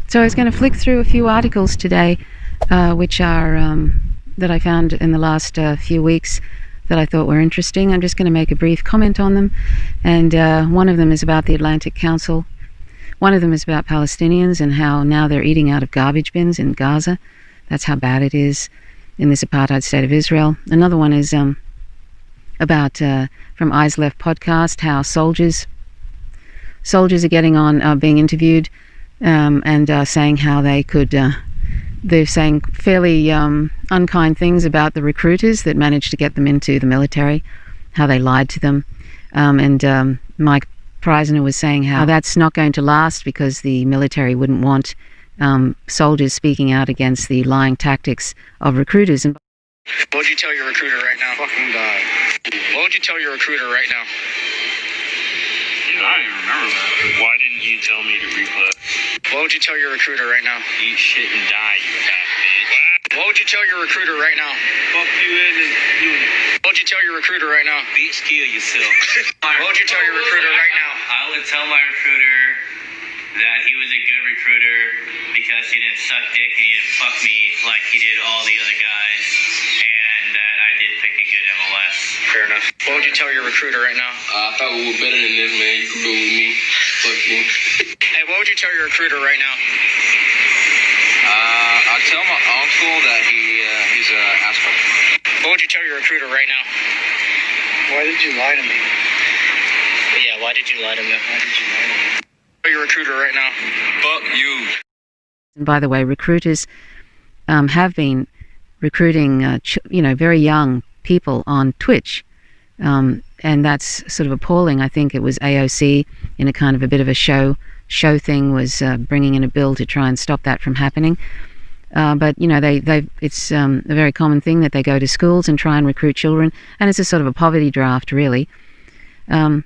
So I was going to flick through a few articles today, which are that I found in the last few weeks that I thought were interesting. I'm just going to make a brief comment on them, and one of them is about the Atlantic Council. One of them is about Palestinians and how now they're eating out of garbage bins in Gaza. That's how bad it is in this apartheid state of Israel. Another one is about from Eyes Left podcast, how soldiers are getting on, being interviewed, and saying how they could, they're saying fairly unkind things about the recruiters that managed to get them into the military, how they lied to them. And Mike Preisner was saying how that's not going to last because the military wouldn't want soldiers speaking out against the lying tactics of recruiters. And what would you tell your recruiter right now? Fucking die. What would you tell your recruiter right now? I don't even remember that. Why didn't you tell me to replay? What would you tell your recruiter right now? Eat shit and die, you fat bitch. What would you tell your recruiter right now? Fuck you in and you. What would you tell your recruiter right now? Bitch, kill yourself. What would you tell your recruiter right now? I would tell my recruiter that he was a good recruiter because he didn't suck dick and he didn't fuck me like he did all the other guys, and that I did pick a good MLS. Fair enough. What would you tell your recruiter right now? I thought we were better than this, man. You could go with me. Fuck you. Hey, what would you tell your recruiter right now? I tell my uncle that he's an asshole. What would you tell your recruiter right now? Why did you lie to me? Yeah, why did you lie to me? Why did you lie to me? Tell your recruiter right now. Fuck you. And by the way, recruiters have been recruiting, very young people on Twitch. And that's sort of appalling. I think it was AOC in a kind of a bit of a show thing was bringing in a bill to try and stop that from happening. But it's a very common thing that they go to schools and try and recruit children, and it's a sort of a poverty draft, really. And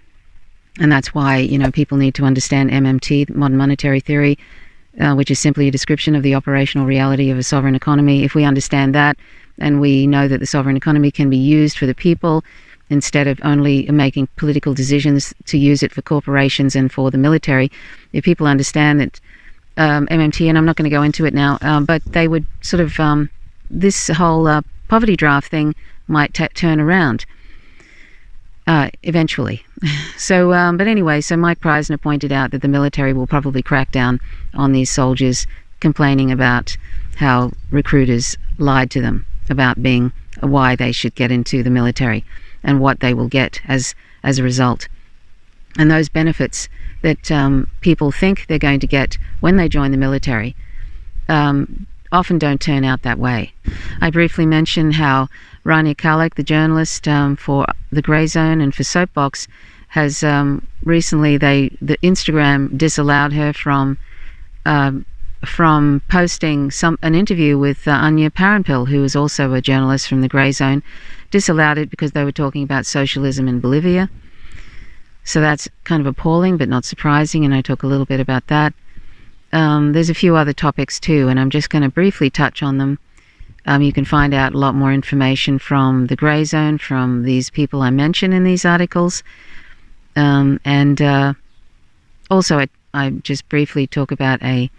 that's why people need to understand MMT, modern monetary theory, which is simply a description of the operational reality of a sovereign economy. If we understand that, and we know that the sovereign economy can be used for the people instead of only making political decisions to use it for corporations and for the military, if people understand that MMT, and I'm not going to go into it now, but they would sort of, this whole poverty draft thing might turn around eventually. So, but anyway, so Mike Preisner pointed out that the military will probably crack down on these soldiers complaining about how recruiters lied to them about why they should get into the military and what they will get as a result. And those benefits that people think they're going to get when they join the military often don't turn out that way. I briefly mentioned how Rania Khalek, the journalist for The Grey Zone and for Soapbox, has recently, the Instagram disallowed her from posting an interview with Anya Paranpil, who is also a journalist from The Grey Zone. Disallowed it because they were talking about socialism in Bolivia. So that's kind of appalling, but not surprising, and I talk a little bit about that. There's a few other topics too, and I'm just going to briefly touch on them. You can find out a lot more information from The Grey Zone, from these people I mention in these articles. And also I just briefly talk about an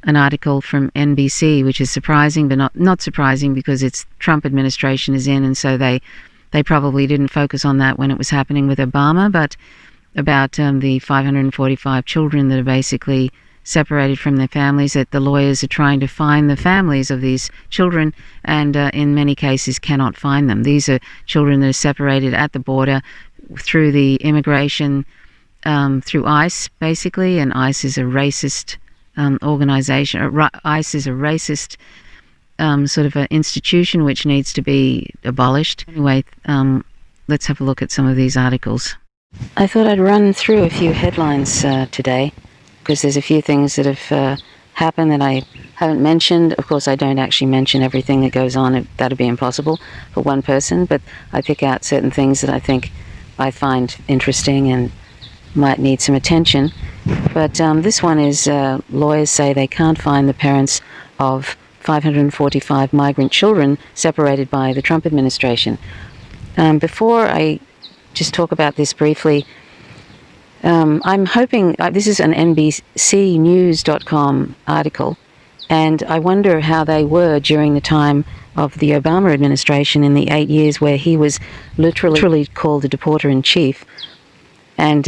article from NBC, which is surprising, but not surprising because it's Trump administration is in, and so they probably didn't focus on that when it was happening with Obama, but about the 545 children that are basically separated from their families, that the lawyers are trying to find the families of these children and in many cases cannot find them. These are children that are separated at the border through the immigration, through ICE basically, and ICE is a racist organization. ICE is a racist sort of an institution which needs to be abolished. Anyway, let's have a look at some of these articles. I thought I'd run through a few headlines today, because there's a few things that have happened that I haven't mentioned. Of course, I don't actually mention everything that goes on. That'd be impossible for one person, but I pick out certain things that I find interesting and might need some attention. But this one is lawyers say they can't find the parents of 545 migrant children separated by the Trump administration. Before I just talk about this briefly, I'm hoping, this is an NBCnews.com article, and I wonder how they were during the time of the Obama administration in the 8 years where he was literally called the deporter-in-chief. And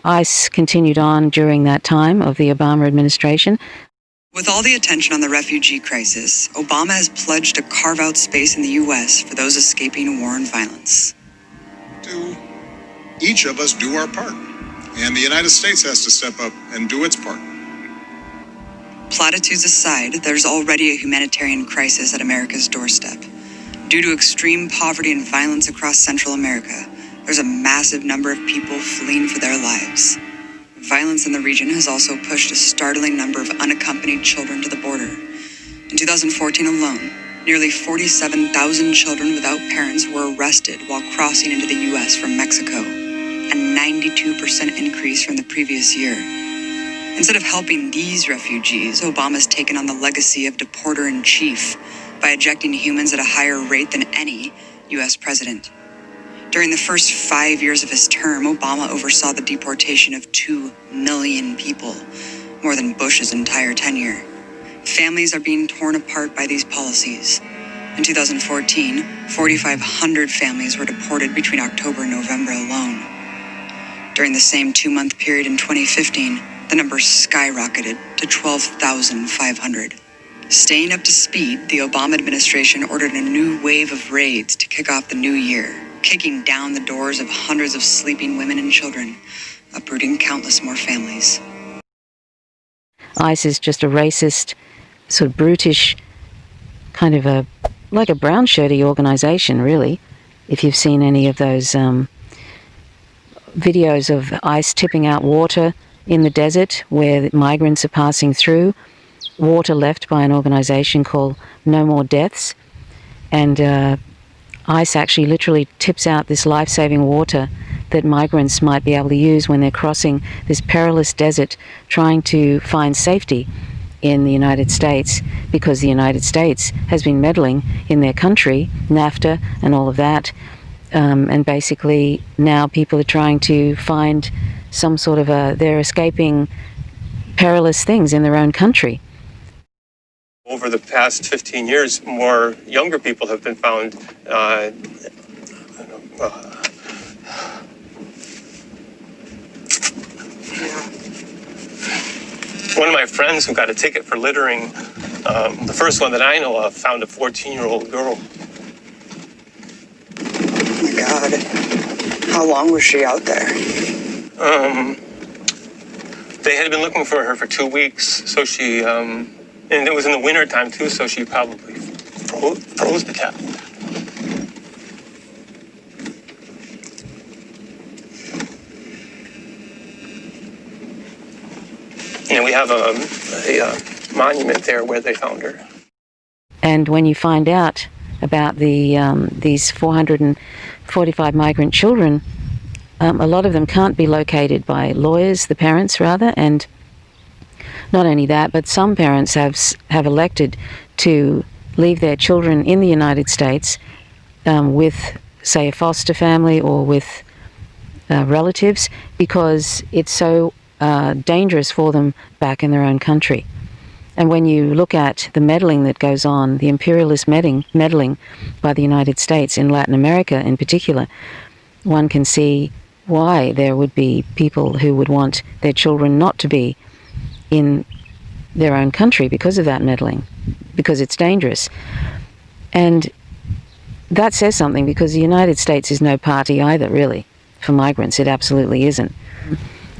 ICE continued on during that time of the Obama administration. With all the attention on the refugee crisis, Obama has pledged to carve out space in the U.S. for those escaping war and violence. Each of us do our part, and the United States has to step up and do its part. Platitudes aside, there's already a humanitarian crisis at America's doorstep. Due to extreme poverty and violence across Central America, there's a massive number of people fleeing for their lives. Violence in the region has also pushed a startling number of unaccompanied children to the border. In 2014 alone, nearly 47,000 children without parents were arrested while crossing into the U.S. from Mexico, a 92% increase from the previous year. Instead of helping these refugees, Obama's taken on the legacy of deporter-in-chief by ejecting humans at a higher rate than any U.S. president. During the first 5 years of his term, Obama oversaw the deportation of 2 million people, more than Bush's entire tenure. Families are being torn apart by these policies. In 2014, 4,500 families were deported between October and November alone. During the same 2-month period in 2015, the number skyrocketed to 12,500. Staying up to speed, the Obama administration ordered a new wave of raids to kick off the new year, kicking down the doors of hundreds of sleeping women and children, uprooting countless more families. ICE is just a racist, sort of brutish, kind of like a brown shirty organization, really. If you've seen any of those videos of ICE tipping out water in the desert where migrants are passing through, water left by an organization called No More Deaths, and ICE actually literally tips out this life-saving water that migrants might be able to use when they're crossing this perilous desert trying to find safety in the United States, because the United States has been meddling in their country, NAFTA and all of that, and basically now people are trying to find some sort of they're escaping perilous things in their own country. Over the past 15 years, more younger people have been found. One of my friends who got a ticket for littering, the first one that I know of, found a 14-year-old girl. Oh my God. How long was she out there? They had been looking for her for 2 weeks, so she, and it was in the winter time too, so she probably froze to death. And we have a monument there where they found her. And when you find out about these 445 migrant children, a lot of them can't be located by lawyers, the parents rather, and not only that, but some parents have elected to leave their children in the United States with, say, a foster family or with relatives, because it's so dangerous for them back in their own country. And when you look at the meddling that goes on, the imperialist meddling by the United States in Latin America in particular, one can see why there would be people who would want their children not to be in their own country because of that meddling, because it's dangerous. And that says something, because the United States is no party either, really, for migrants. It absolutely isn't.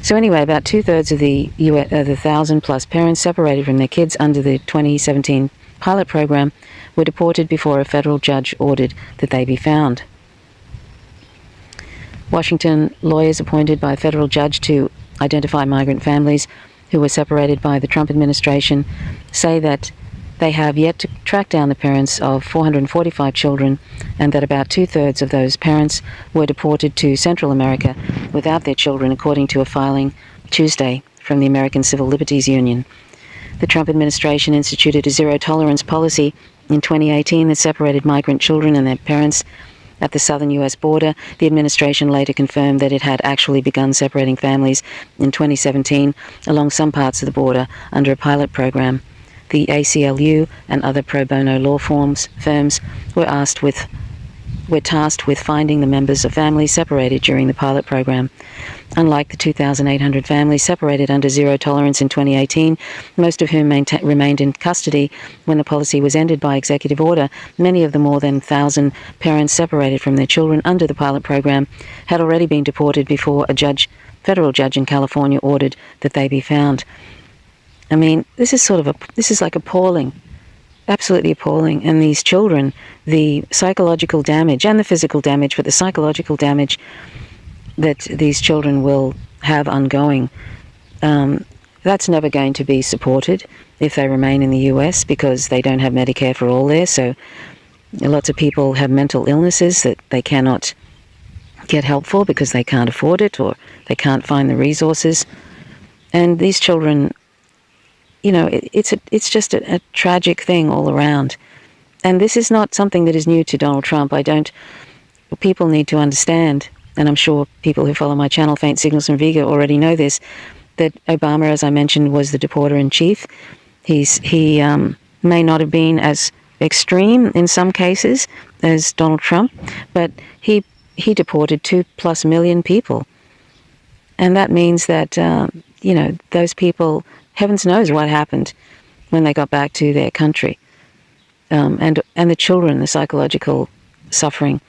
So anyway, about 2/3 of the 1,000+ parents separated from their kids under the 2017 pilot program were deported before a federal judge ordered that they be found. Washington lawyers appointed by a federal judge to identify migrant families who were separated by the Trump administration say that they have yet to track down the parents of 445 children, and that about 2/3 of those parents were deported to Central America without their children, according to a filing Tuesday from the American Civil Liberties Union. The Trump administration instituted a zero-tolerance policy in 2018 that separated migrant children and their parents at the southern US border. The administration later confirmed that it had actually begun separating families in 2017 along some parts of the border under a pilot program. The ACLU and other pro bono law firms were tasked with finding the members of families separated during the pilot program. Unlike the 2,800 families separated under zero tolerance in 2018, most of whom remained in custody when the policy was ended by executive order, many of the more than 1,000 parents separated from their children under the pilot program had already been deported before a federal judge in California ordered that they be found. I mean, this is like appalling. Absolutely appalling. And these children, the psychological damage and the physical damage, but the psychological damage that these children will have ongoing, that's never going to be supported if they remain in the US, because they don't have Medicare for all there. So lots of people have mental illnesses that they cannot get help for because they can't afford it or they can't find the resources. And these children, you know, it's just a tragic thing all around. And this is not something that is new to Donald Trump. People need to understand, and I'm sure people who follow my channel, Faint Signals from Viga, already know this, that Obama, as I mentioned, was the deporter-in-chief. He may not have been as extreme in some cases as Donald Trump, but he deported 2+ million people. And that means that, those people, heavens knows what happened when they got back to their country. And the children, the psychological suffering,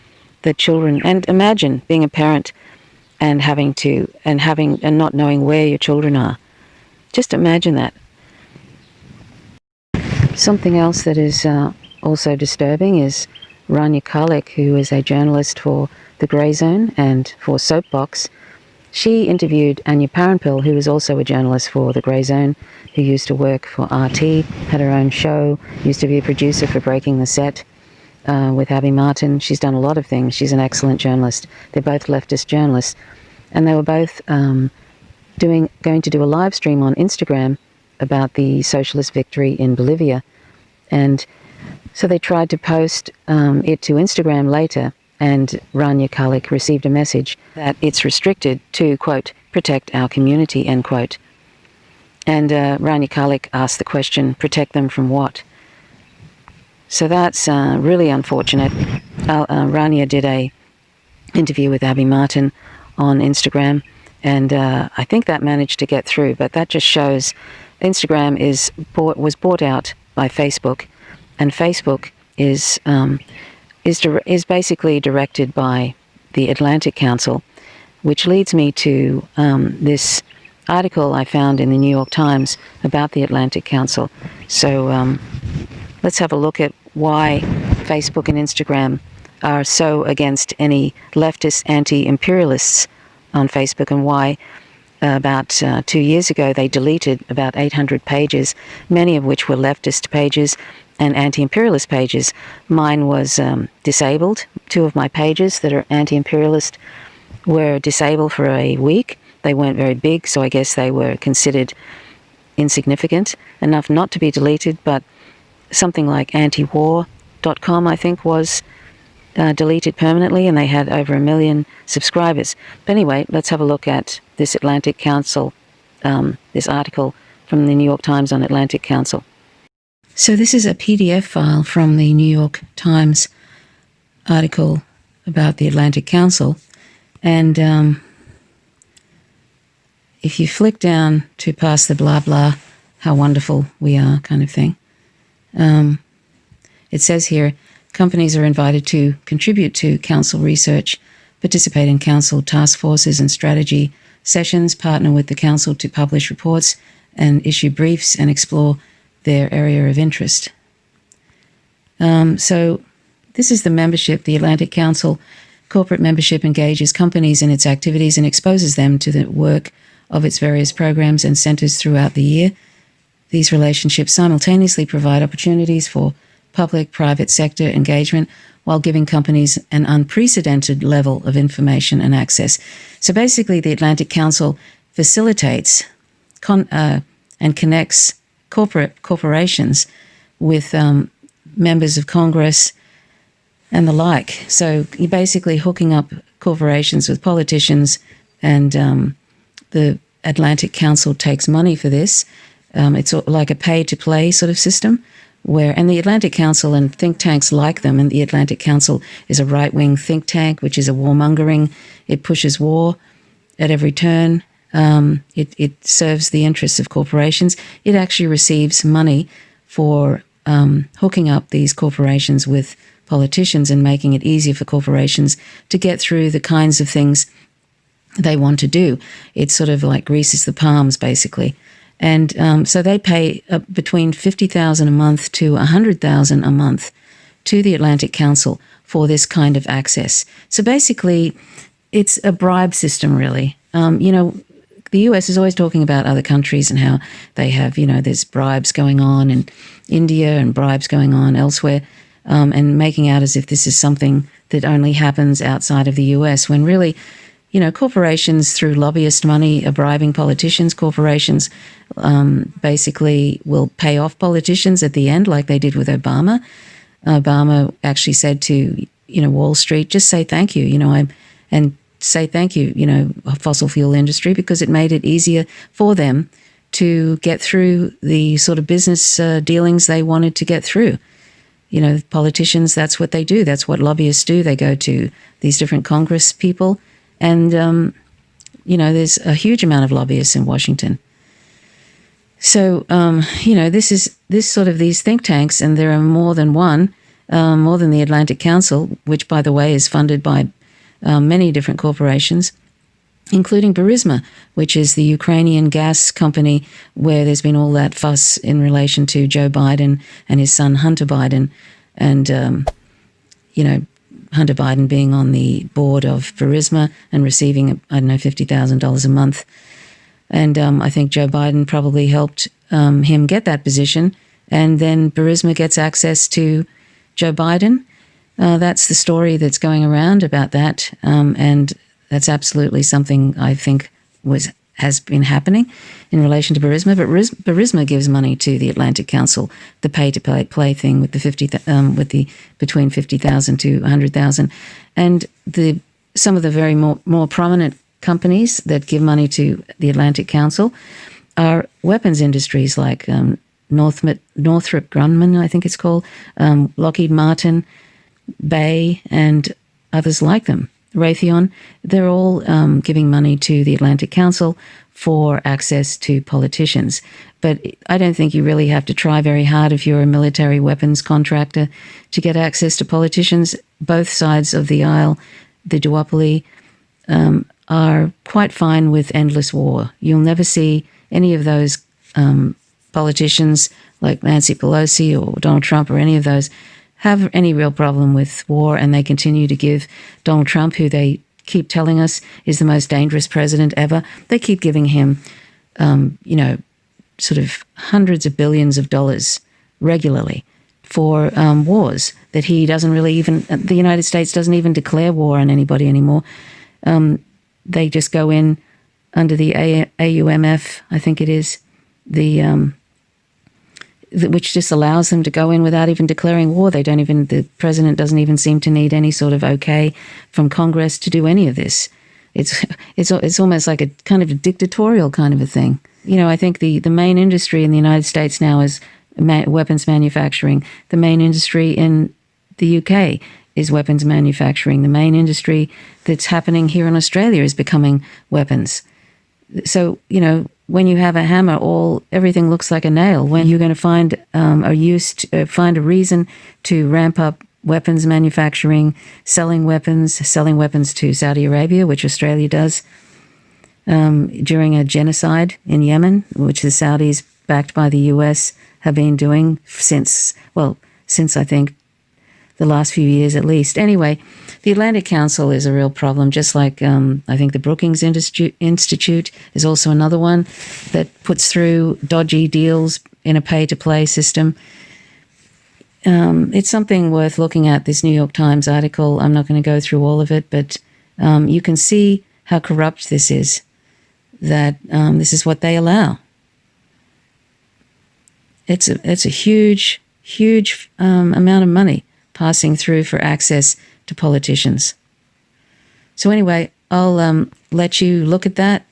the children, and imagine being a parent and not knowing where your children are. Just imagine that. Something else that is also disturbing is Rania Khalek, who is a journalist for The Grey Zone and for Soapbox. She interviewed Anya Parampil, who is also a journalist for The Grey Zone, who used to work for RT, had her own show, used to be a producer for Breaking the Set with Abby Martin. She's done a lot of things. She's an excellent journalist. They're both leftist journalists. And they were both going to do a live stream on Instagram about the socialist victory in Bolivia. And so they tried to post it to Instagram later, and Rania Khalek received a message that it's restricted to, quote, protect our community, end quote. And Rania Khalek asked the question, protect them from what? So that's really unfortunate. Rania did a interview with Abby Martin on Instagram, and I think that managed to get through, but that just shows Instagram was bought out by Facebook, and Facebook is basically directed by the Atlantic Council, which leads me to this article I found in the New York Times about the Atlantic Council. So let's have a look at why Facebook and Instagram are so against any leftist anti-imperialists on Facebook, and why about 2 years ago they deleted about 800 pages, many of which were leftist pages and anti-imperialist pages. Mine was disabled. 2 of my pages that are anti-imperialist were disabled for a week. They weren't very big, so I guess they were considered insignificant enough not to be deleted, but something like antiwar.com, I think, was deleted permanently, and they had over 1 million subscribers. But anyway, let's have a look at this Atlantic Council, this article from the New York Times on Atlantic Council. So this is a PDF file from the New York Times article about the Atlantic Council, and if you flick down to past the blah blah, how wonderful we are kind of thing, it says here, companies are invited to contribute to council research, participate in council task forces and strategy sessions, partner with the council to publish reports and issue briefs, and explore their area of interest. So this is the membership. The Atlantic Council corporate membership engages companies in its activities and exposes them to the work of its various programs and centers throughout the year. These relationships simultaneously provide opportunities for public-private sector engagement while giving companies an unprecedented level of information and access. So basically, the Atlantic Council facilitates and connects corporations with members of Congress and the like. So you're basically hooking up corporations with politicians, and the Atlantic Council takes money for this. It's like a pay-to-play sort of system, and the Atlantic Council and think tanks like them, and the Atlantic Council is a right-wing think tank, which is a warmongering. It pushes war at every turn. It serves the interests of corporations. It actually receives money for hooking up these corporations with politicians and making it easier for corporations to get through the kinds of things they want to do. It sort of like greases the palms, basically. And so they pay between $50,000 a month to $100,000 a month to the Atlantic Council for this kind of access. So basically, it's a bribe system, really. The US is always talking about other countries and how they have, there's bribes going on in India and bribes going on elsewhere, and making out as if this is something that only happens outside of the US, when really, corporations through lobbyist money are bribing politicians. Corporations basically will pay off politicians at the end, like they did with Obama. Obama actually said to, Wall Street, just say thank you, and say thank you, fossil fuel industry, because it made it easier for them to get through the sort of business dealings they wanted to get through. Politicians, that's what they do. That's what lobbyists do. They go to these different Congress people, and, there's a huge amount of lobbyists in Washington. So, these think tanks, and there are more than one, more than the Atlantic Council, which, by the way, is funded by many different corporations, including Burisma, which is the Ukrainian gas company where there's been all that fuss in relation to Joe Biden and his son Hunter Biden, and, Hunter Biden being on the board of Burisma and receiving, $50,000 a month. And I think Joe Biden probably helped him get that position, and then Burisma gets access to Joe Biden. That's the story that's going around about that, and that's absolutely something I think has been happening in relation to Burisma. But Burisma gives money to the Atlantic Council, the pay-to-play thing with the between $50,000 to $100,000, and some of the very more prominent companies that give money to the Atlantic Council are weapons industries like Northrop Grumman, I think it's called, Lockheed Martin, Bay, and others like them, Raytheon. They're all giving money to the Atlantic Council for access to politicians. But I don't think you really have to try very hard if you're a military weapons contractor to get access to politicians. Both sides of the aisle, the duopoly, are quite fine with endless war. You'll never see any of those politicians like Nancy Pelosi or Donald Trump or any of those have any real problem with war, and they continue to give Donald Trump, who they keep telling us is the most dangerous president ever, they keep giving him, sort of hundreds of billions of dollars regularly for wars that he doesn't really even, the United States doesn't even declare war on anybody anymore. They just go in under the AUMF, I think it is, which just allows them to go in without even declaring war. The president doesn't even seem to need any sort of okay from Congress to do any of this. It's almost like a kind of a dictatorial kind of a thing. I think the main industry in the United States now is weapons manufacturing. The main industry in the UK is weapons manufacturing. The main industry that's happening here in Australia is becoming weapons. So, when you have a hammer, everything looks like a nail. When you're going to find find a reason to ramp up weapons manufacturing, selling weapons to Saudi Arabia, which Australia does, during a genocide in Yemen, which the Saudis, backed by the US, have been doing since I think the last few years at least. Anyway, the Atlantic Council is a real problem, just like I think the Brookings Institute is also another one that puts through dodgy deals in a pay-to-play system. It's something worth looking at, this New York Times article. I'm not going to go through all of it, but you can see how corrupt this is, that this is what they allow. It's a huge amount of money passing through for access to politicians. So anyway, I'll let you look at that.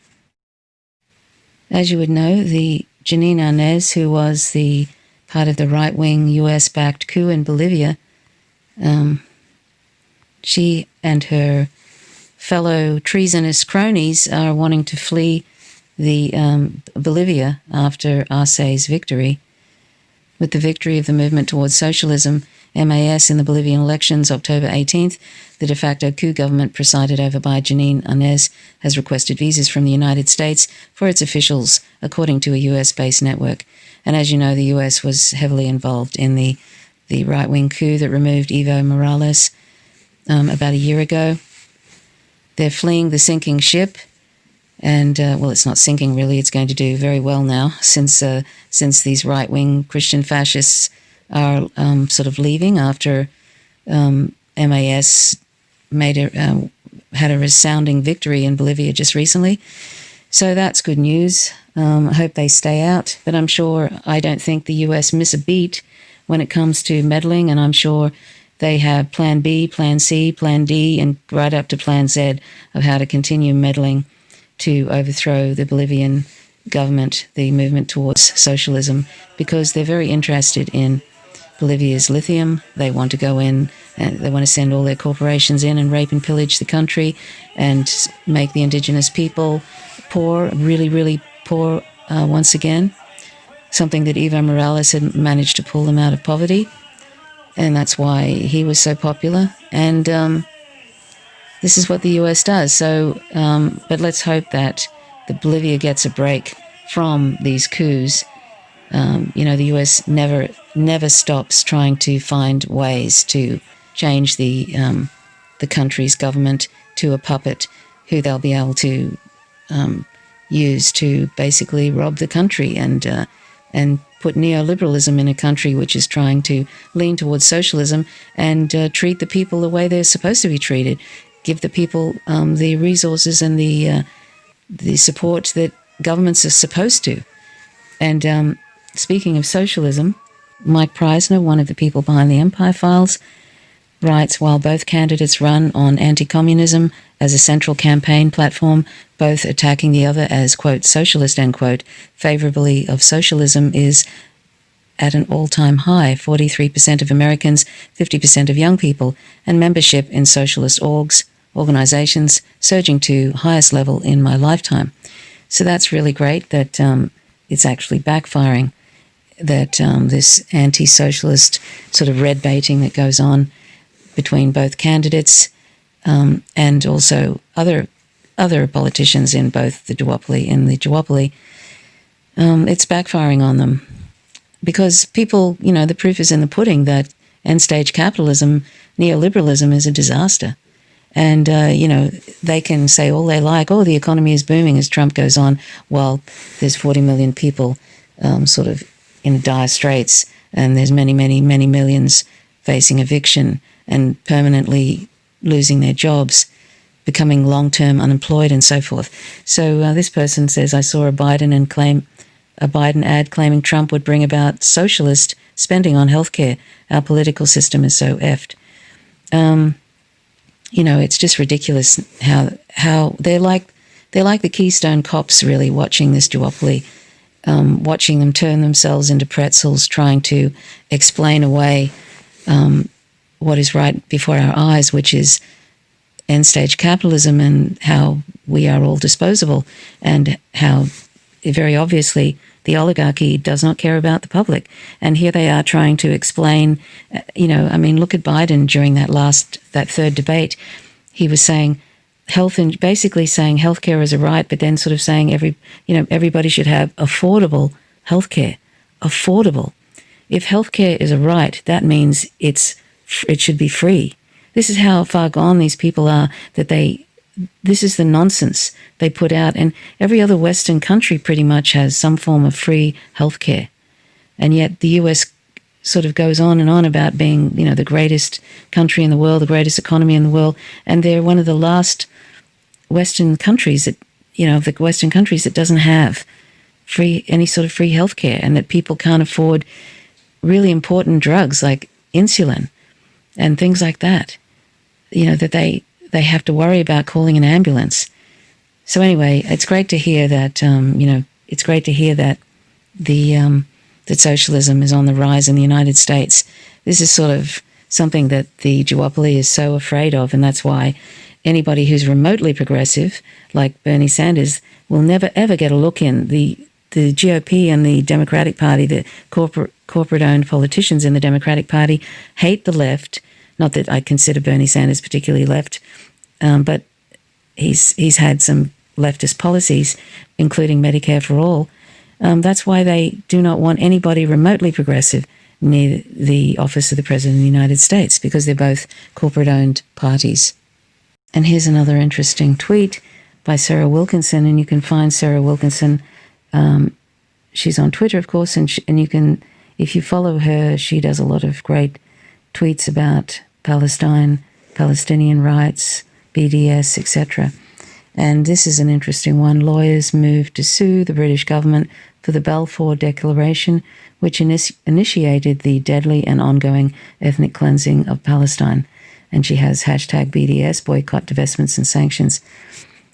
As you would know, the Janine Arnez, who was the part of the right-wing US-backed coup in Bolivia, she and her fellow treasonous cronies are wanting to flee the Bolivia after Arce's victory. With the victory of the movement towards socialism, MAS, in the Bolivian elections October 18th, the de facto coup government presided over by Janine Arnez has requested visas from the United States for its officials, according to a US-based network. And as you know, the US was heavily involved in the right-wing coup that removed Evo Morales about a year ago. They're fleeing the sinking ship, and well, it's not sinking really. It's going to do very well now since these right-wing Christian fascists are sort of leaving after MAS had a resounding victory in Bolivia just recently. So that's good news. I hope they stay out, but I don't think the US miss a beat when it comes to meddling, and I'm sure they have Plan B, Plan C, Plan D, and right up to Plan Z of how to continue meddling to overthrow the Bolivian government, the movement towards socialism, because they're very interested in Bolivia's lithium. They want to go in and they want to send all their corporations in and rape and pillage the country and make the indigenous people poor, really, really poor once again. Something that Evo Morales had managed to pull them out of poverty. And that's why he was so popular. And this is what the US does. So, but let's hope that Bolivia gets a break from these coups. The US never stops trying to find ways to change the country's government to a puppet who they'll be able to use to basically rob the country and put neoliberalism in a country which is trying to lean towards socialism and treat the people the way they're supposed to be treated, give the people the resources and the support that governments are supposed to. And speaking of socialism, Mike Preisner, one of the people behind the Empire Files, writes, while both candidates run on anti-communism as a central campaign platform, both attacking the other as, quote, socialist, end quote, favorably of socialism is at an all-time high, 43% of Americans, 50% of young people, and membership in socialist organizations surging to highest level in my lifetime. So that's really great that it's actually backfiring, that this anti-socialist sort of red baiting that goes on between both candidates and also other politicians in both the duopoly, it's backfiring on them. Because people, the proof is in the pudding that end-stage capitalism, neoliberalism is a disaster. And, they can say all they like, oh, the economy is booming as Trump goes on, while there's 40 million people sort of in dire straits, and there's many, many, many millions facing eviction and permanently losing their jobs, becoming long-term unemployed and so forth. So this person says, I saw a Biden ad claiming Trump would bring about socialist spending on healthcare. Our political system is so effed. It's just ridiculous how they're like the Keystone Cops, really, watching this duopoly, watching them turn themselves into pretzels, trying to explain away what is right before our eyes, which is end-stage capitalism and how we are all disposable, and how very obviously the oligarchy does not care about the public. And here they are trying to explain, look at Biden during that third debate. He was saying basically saying healthcare is a right, but then sort of saying everybody should have affordable healthcare. Affordable. If healthcare is a right, that means it should be free. This is how far gone these people are, this is the nonsense they put out. And every other Western country pretty much has some form of free healthcare. And yet the US sort of goes on and on about being, the greatest country in the world, the greatest economy in the world. And they're one of the last Western countries that, the Western countries that doesn't have any sort of free healthcare, and that people can't afford really important drugs like insulin. and things like that. That they have to worry about calling an ambulance. So anyway, it's great to hear that it's great to hear that that socialism is on the rise in the United States. This is sort of something that the duopoly is so afraid of, and that's why anybody who's remotely progressive, like Bernie Sanders, will never ever get a look in. The GOP and the Democratic Party, the corporate-owned politicians in the Democratic Party, hate the left. Not that I consider Bernie Sanders particularly left, but he's had some leftist policies, including Medicare for all. That's why they do not want anybody remotely progressive near the office of the President of the United States, because they're both corporate-owned parties. And here's another interesting tweet by Sarah Wilkinson, and you can find Sarah Wilkinson. She's on Twitter, of course, and you can, if you follow her, she does a lot of great tweets about Palestine, Palestinian rights, BDS, etc. And this is an interesting one. Lawyers moved to sue the British government for the Balfour Declaration, which initiated the deadly and ongoing ethnic cleansing of Palestine. And she has hashtag BDS, boycott, divestments and sanctions.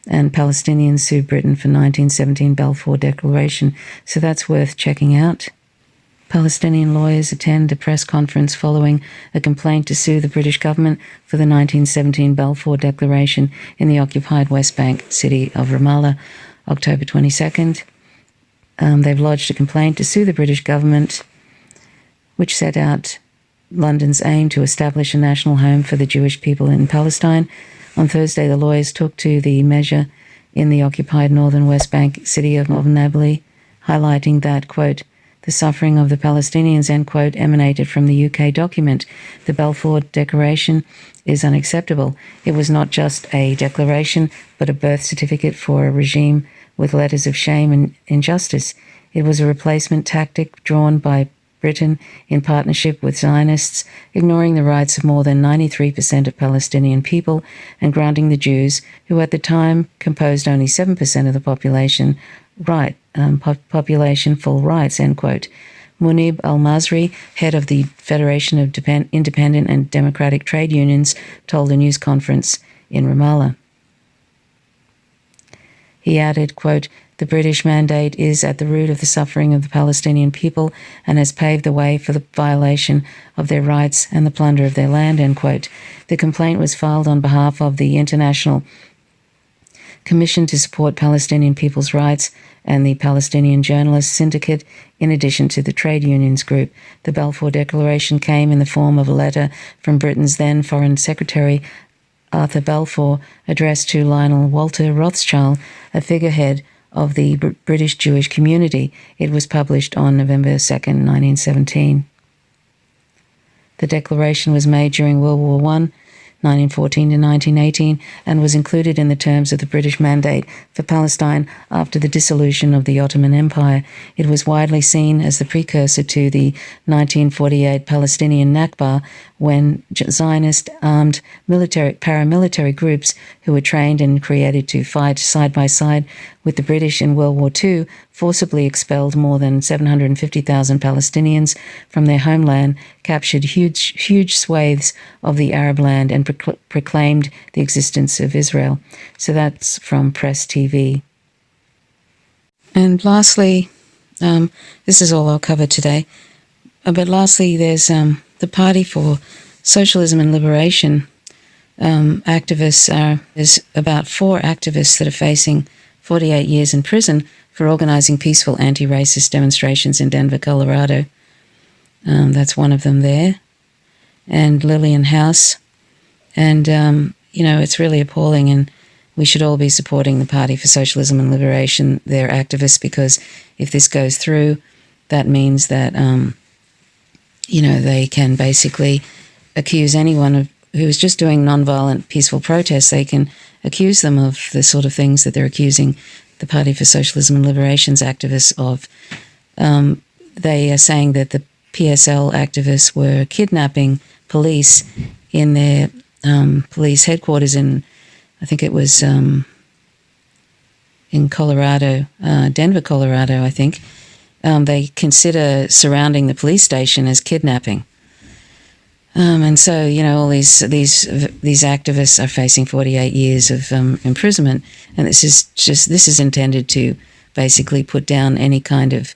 And Palestinians sued Britain for 1917 Balfour Declaration. So that's worth checking out. Palestinian lawyers attend a press conference following a complaint to sue the British government for the 1917 Balfour Declaration in the occupied West Bank city of Ramallah, October 22nd. They've lodged a complaint to sue the British government, which set out London's aim to establish a national home for the Jewish people in Palestine. On Thursday, the lawyers took to the measure in the occupied northern West Bank city of Nablus, highlighting that, quote, the suffering of the Palestinians, end quote, emanated from the UK document. The Balfour Declaration is unacceptable. It was not just a declaration, but a birth certificate for a regime with letters of shame and injustice. It was a replacement tactic drawn by Britain in partnership with Zionists, ignoring the rights of more than 93% of Palestinian people and granting the Jews, who at the time composed only 7% of the population, full rights, end quote. Munib al-Masri, head of the Federation of Independent and Democratic Trade Unions, told a news conference in Ramallah. He added, quote, the British mandate is at the root of the suffering of the Palestinian people and has paved the way for the violation of their rights and the plunder of their land, end quote. The complaint was filed on behalf of the International Commission to Support Palestinian People's Rights and the Palestinian Journalists Syndicate, in addition to the trade unions group. The Balfour Declaration came in the form of a letter from Britain's then Foreign Secretary, Arthur Balfour, addressed to Lionel Walter Rothschild, a figurehead of the British Jewish community. It was published on November 2nd, 1917. The declaration was made during World War I, 1914 to 1918, and was included in the terms of the British Mandate for Palestine after the dissolution of the Ottoman Empire. It was widely seen as the precursor to the 1948 Palestinian Nakba, when Zionist armed paramilitary groups who were trained and created to fight side by side with the British in World War II forcibly expelled more than 750,000 Palestinians from their homeland, captured huge swathes of the Arab land, and proclaimed the existence of Israel. So that's from Press TV. And lastly, this is all I'll cover today, but lastly, there's the Party for Socialism and Liberation. There's about 4 activists that are facing 48 years in prison for organizing peaceful anti-racist demonstrations in Denver, Colorado. That's one of them there. And Lillian House. And, it's really appalling, and we should all be supporting the Party for Socialism and Liberation, their activists, because if this goes through, that means that, they can basically accuse anyone who is just doing nonviolent, peaceful protests. They can accuse them of the sort of things that they're accusing the Party for Socialism and Liberation's activists of. They are saying that the PSL activists were kidnapping police in their police headquarters in, I think it was in Colorado, Denver, Colorado, I think. They consider surrounding the police station as kidnapping. And so, all these activists are facing 48 years of imprisonment, and this is intended to basically put down any kind of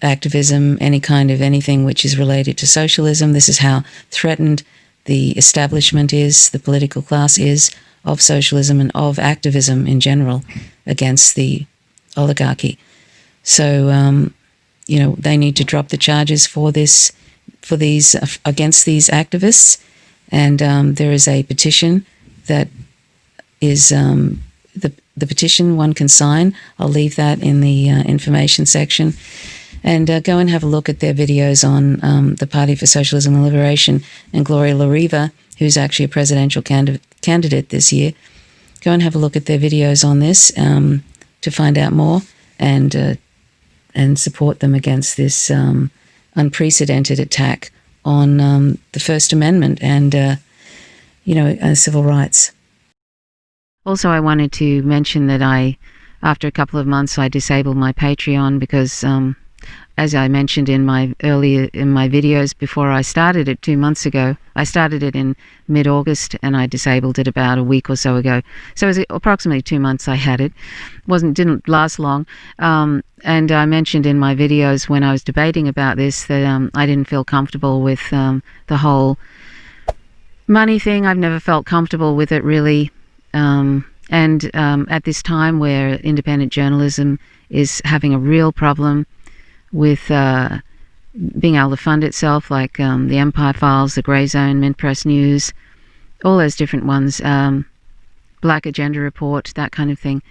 activism, any kind of anything which is related to socialism. This is how threatened the establishment is, the political class is, of socialism and of activism in general against the oligarchy. So, they need to drop the charges for these against these activists, and there is a petition that is the petition one can sign. I'll leave that in the information section, and go and have a look at their videos on the Party for Socialism and Liberation and Gloria La Riva, who's actually a presidential candidate this year. Go and have a look at their videos on this to find out more and support them against this unprecedented attack on the First Amendment and civil rights. Also, I wanted to mention that after a couple of months, I disabled my Patreon because, as I mentioned in my videos before I started it 2 months ago, I started it in mid-August and I disabled it about a week or so ago. So it was approximately 2 months I had it. Didn't last long. And I mentioned in my videos when I was debating about this that I didn't feel comfortable with the whole money thing. I've never felt comfortable with it really. And at this time where independent journalism is having a real problem with being able to fund itself, like the Empire Files, the Grey Zone, Mint Press News, all those different ones, Black Agenda Report, that kind of thing.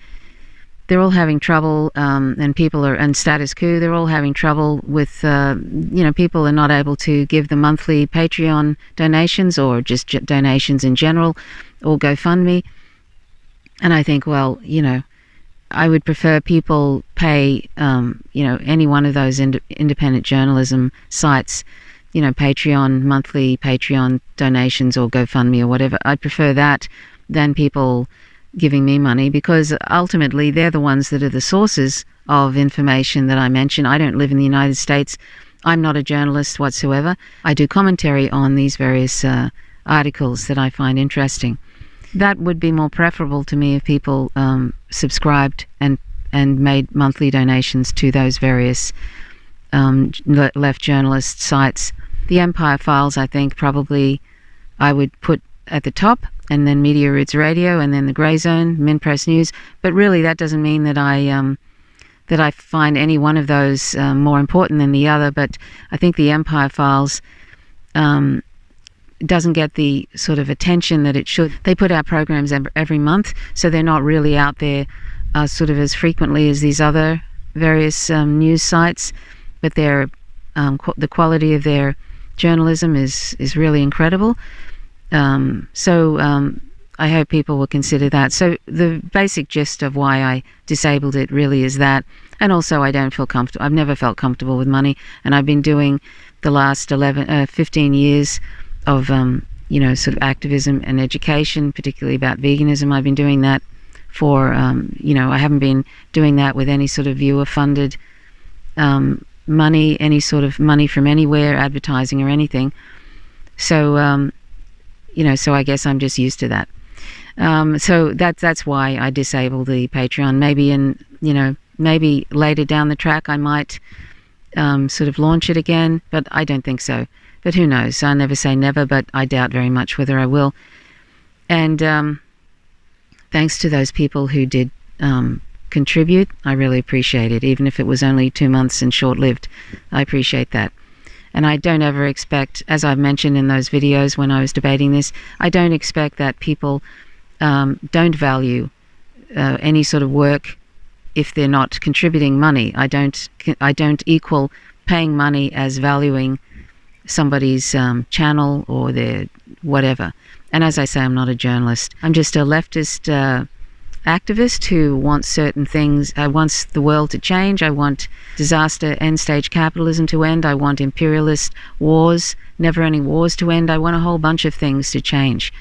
They're all having trouble, and Status Coup, they're all having trouble with, people are not able to give the monthly Patreon donations or just donations in general or GoFundMe. And I think, well, I would prefer people pay, any one of those independent journalism sites, Patreon, monthly Patreon donations or GoFundMe or whatever. I'd prefer that than people giving me money, because ultimately they're the ones that are the sources of information that I mention. I don't live in the United States. I'm not a journalist whatsoever. I do commentary on these various articles that I find interesting. That would be more preferable to me if people subscribed and made monthly donations to those various left journalist sites. The Empire Files, I think, probably I would put at the top, and then Media Roots Radio, and then the Grey Zone, Mint Press News. But really, that doesn't mean that I find any one of those more important than the other. But I think the Empire Files doesn't get the sort of attention that it should. They put out programs every month, so they're not really out there sort of as frequently as these other various news sites. But the quality of their journalism is really incredible. So I hope people will consider that. So the basic gist of why I disabled it really is that, and also I don't feel comfortable. I've never felt comfortable with money, and I've been doing the last 15 years of sort of activism and education, particularly about veganism. I've been doing that for I haven't been doing that with any sort of viewer-funded money, any sort of money from anywhere, advertising or anything. So so I guess I'm just used to that. So that's why I disabled the Patreon. Maybe later down the track I might sort of launch it again, but I don't think so. But who knows? I never say never, but I doubt very much whether I will. And thanks to those people who did contribute, I really appreciate it, even if it was only 2 months and short-lived. I appreciate that. And I don't ever expect, as I've mentioned in those videos when I was debating this, I don't expect that people don't value any sort of work if they're not contributing money. I don't equal paying money as valuing somebody's channel or their whatever. And as I say, I'm not a journalist. I'm just a leftist activist who wants certain things. I want the world to change. I want disaster, end-stage capitalism to end. I want imperialist wars, never-ending wars to end. I want a whole bunch of things to change.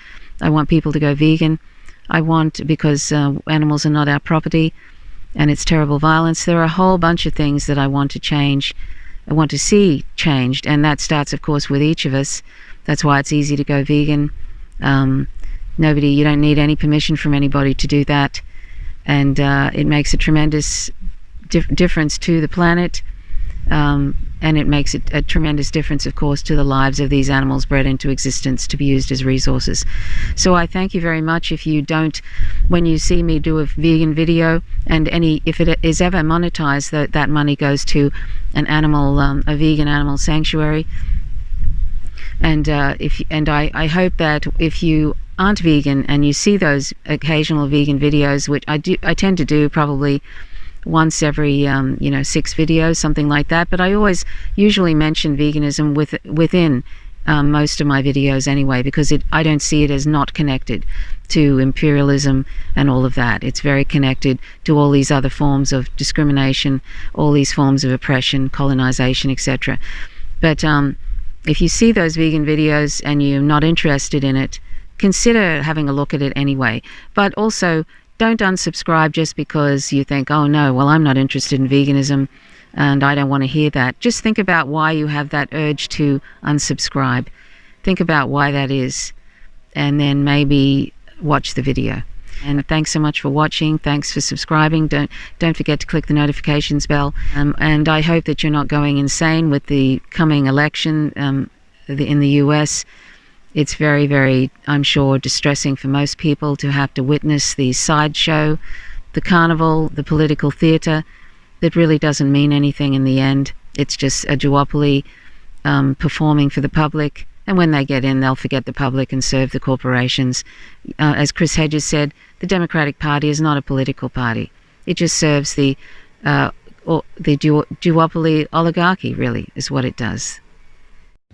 I want people to go vegan. I want, because animals are not our property and it's terrible violence, there are a whole bunch of things that I want to change. I want to see changed, and that starts, of course, with each of us. That's why it's easy to go vegan. You don't need any permission from anybody to do that, and it makes a tremendous difference to the planet, and it makes a tremendous difference, of course, to the lives of these animals bred into existence to be used as resources. So I thank you very much. If you don't, when you see me do a vegan video, and if it is ever monetized, that money goes to a vegan animal sanctuary. And I hope that if you aren't vegan and you see those occasional vegan videos, which I tend to do probably once every 6 videos, something like that, but I usually mention veganism within most of my videos anyway, because I don't see it as not connected to imperialism and all of that. It's very connected to all these other forms of discrimination, all these forms of oppression, colonization, etc. But if you see those vegan videos and you're not interested in it, consider having a look at it anyway. But also, don't unsubscribe just because you think, oh no, well, I'm not interested in veganism and I don't want to hear that. Just think about why you have that urge to unsubscribe. Think about why that is, and then maybe watch the video. And thanks so much for watching. Thanks for subscribing. Don't forget to click the notifications bell. And I hope that you're not going insane with the coming election in the US. It's very, very, I'm sure, distressing for most people to have to witness the sideshow, the carnival, the political theatre that really doesn't mean anything in the end. It's just a duopoly performing for the public. And when they get in, they'll forget the public and serve the corporations. As Chris Hedges said, the Democratic Party is not a political party. It just serves the duopoly oligarchy, really, is what it does.